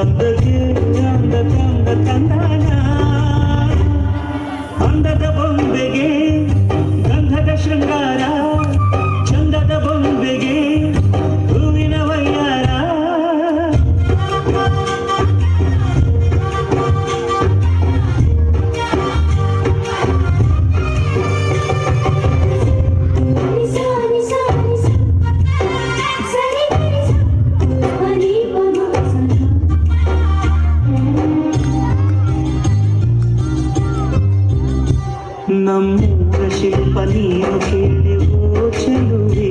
ಅಂದಕ್ಕೆ ಅಂದ ತಂದಾನ ಅಂದದ ಬೊಂಬೆಗೆ ಗಂಧದ ಶೃಂಗಾರ ಚಂದದ ಬೊಂಬೆಗೆ ಹೂವಿನ ವಯ್ಯಾರ ನಮ್ಮೂರ ಶಿಲ್ಪ ನೀನು ಕೇಳಿವೋ ಚೆಲುವೆ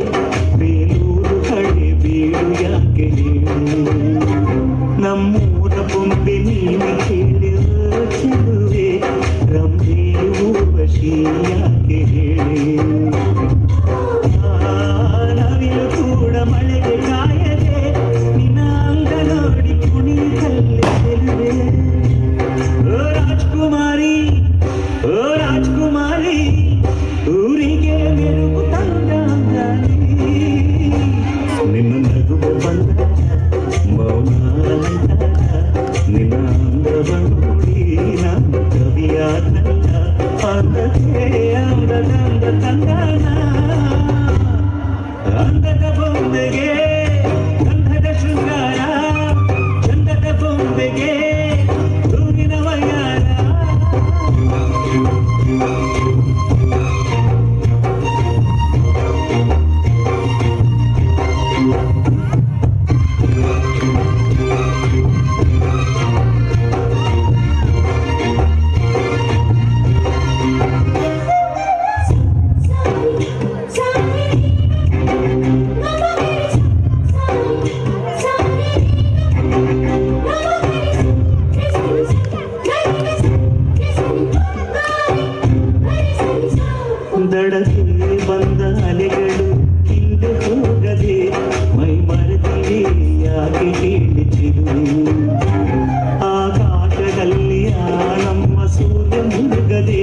ಬೇಲೂರು ಕಡೆ ಬೀಳು ಯಾಕೆ ಹೇಳು ನಮ್ಮೂರ ಬೊಂಬೆ ನೀನು ಕೇಳಿವೋ ಚೆಲುವೆ ರಂಭೆ ಊರ್ವಶಿ ಯಾಕೆ ಹೇಳು ನವಿಲು ಕೂಡ ಮಳೆಗೆ ಕಾಯದೆ ನಿನ್ನ ಅಂಗ ನೋಡಿ ಕುಣಿತಲ್ಲಿ ಚೆಲುವೆ ಓ ರಾಜ್ಕುಮಾರಿ ಓ ರಾಜ್ಕುಮಾರಿ ಊರಿಗೆ ಮೆರುಗು ತಂದಾನಿ ನಿನ್ನ ನಗುವ ಬಂದ ಮೌನ ನಿನ್ನ ಅಂದವ ನೋಡಿ ನಮ್ಮ ಕವಿಯಾದಲ್ಲ ಅಂದಕ್ಕೆ ಅಂದದಂದ ತಂದಾನ ಅಂದದ ಬೊಂಬೆಗೆ ಗಂಧದ ಶೃಂಗಾರ ಚಂದದ ಬೊಂಬೆಗೆ ಹೂವಿನ ವಯ್ಯಾರ ದಡಕ್ಕೆ ಬಂದ ಅಲೆಗಳು ಹಿಂದೆ ಹೋಗದೆ ಮೈ ಮರೆತಿವೆ ಯಾಕೆ ಹೇಳಿಚಿರು ಆಕಾಶದಲ್ಲಿ ನಮ್ಮ ಸೂರ್ಯ ಮುಳುಗದೆ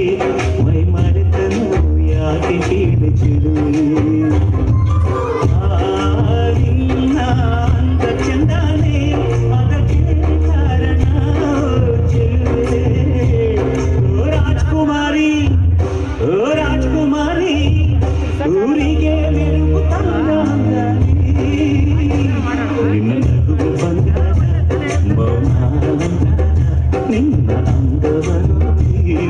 ಮೈ ಮರೆತನು ಯಾಕೆ ಹೇಳಿಚಿರು ನಿನ್ನ ಅಂದ ಚಂದಾನೆ ಅದಕ್ಕೆ ಕಾರಣ ಚೆಲುವೆ ಓ ರಾಜ್ಕುಮಾರಿ ಓ ರಾಜ್ಕುಮಾರಿ ಊರಿಗೆ ಮೆರುಗು ತಂದಾನಿ ನಿನ್ನ ನಗುವು ಬಂಗಾರ ಮೌನ ನಿನ್ನ ಅಂದವನು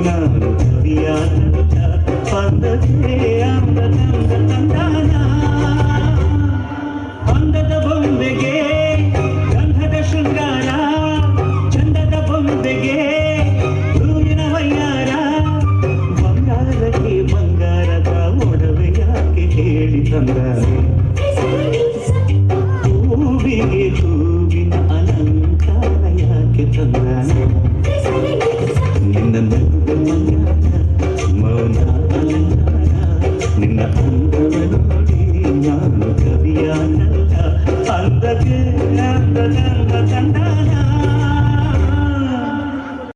ನಾನು ಕವಿಯಾದಂತ ಅಂದಕ್ಕೆ ಅಂದದಂದ ತಂದಾನ ಅಂದದ ಬೊಂಬೆಗೆ ಗಂಧದ ಶೃಂಗಾರ ಚಂದದ ಬೊಂಬೆಗೆ ಹೂವಿನ ವಯ್ಯಾರ ಬಂಗಾರಕ್ಕೆ ಬಂಗಾರದ ಒಡವೆ ಯಾಕೆ ಹೇಳಿ ತಂದಾನೆ ಹೂವಿಗೆ ಹೂವಿನ ಅಲಂಕಾರ ಯಾಕೆ ತಂದಾನೆ ನಿನ್ನ ನಗುವ ಬಂಗಾರ ಮೌನ ಅಲಂಕಾರ ನಿನ್ನ ಅಂದವ ನೋಡಿ ನಾನು ಕವಿಯಾನಲ್ಲ ಅಂದಕ್ಕೆ ಅಂದದಂದ ತಂದ